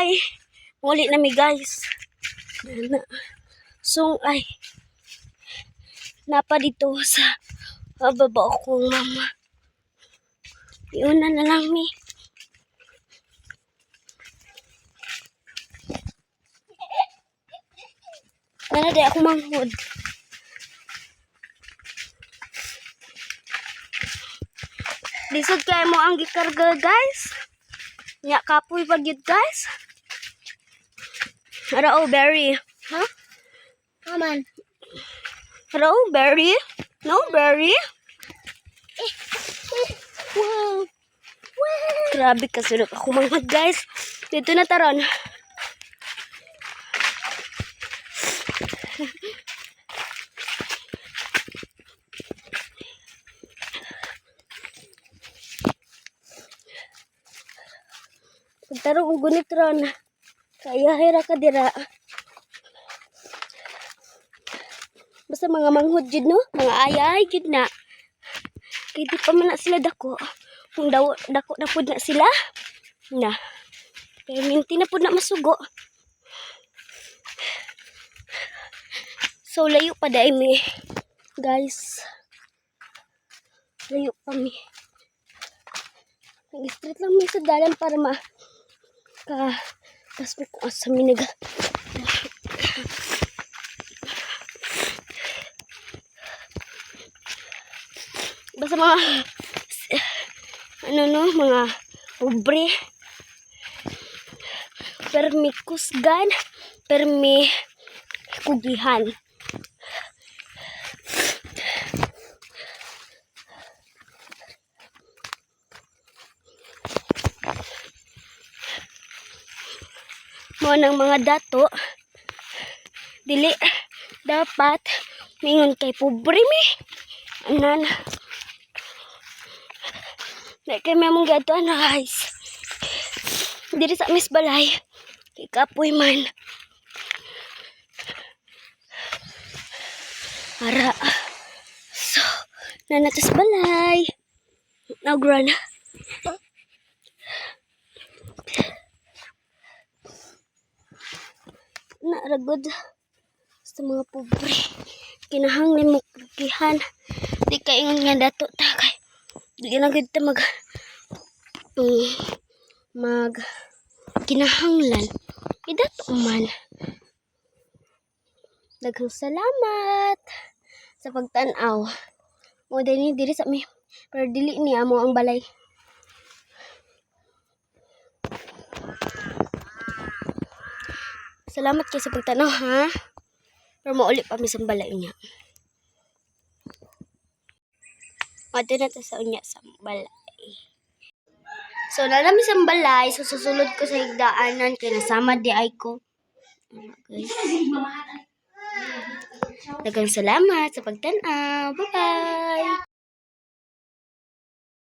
ay muli na mi guys. So ay napa dito sa baba akong mama. Iuna na lang mi. Wala di ako manghod. Lisod kay mo ang gikarga guys. Nya kapoy pag yun guys. Hello berry. Huh? Come on. Hello berry? No berry? Wow. Grabe kasulok ako manghod guys. Dito na taron. Pagtarong gunit ron. Kaya hira ka dira. Basta mga manghod jud no? Mga ayay jud na. Kaya di pa man na sila dako. Kung dako na pud na sila. Na. Kaya minti na pud na masugo. So layo pa dai mi. Guys. Layo pa mi. Nag-street lang mi sa dalan para tapos may kung asa mi basta mga mga pobre permi kusgan permi kugihan. Mo ng mga dato dili dapat mingon kay pobre mi anan na kay may mong gato na guys diri sa Miss Balay kay kapoy man ara so nanatas balay nagrana na ragod sa mga pobre kinahanglan mo kugihan di ka ingon nga dato ta kay di na gud ta mag kinahanglan idato man. Daghang salamat sa pagtan-aw mo dinhi diri sa mi pero dili ni amo ang balay. Salamat kayo sa pagtanaw ha. Pero mauli pa mi sa balay niya. Mado na ta sa unya sa balay. So nalami sa balay, so susulod ko sa higdaanan kay nasama di ay ko. Daghang salamat sa pagtanaw. Bye-bye.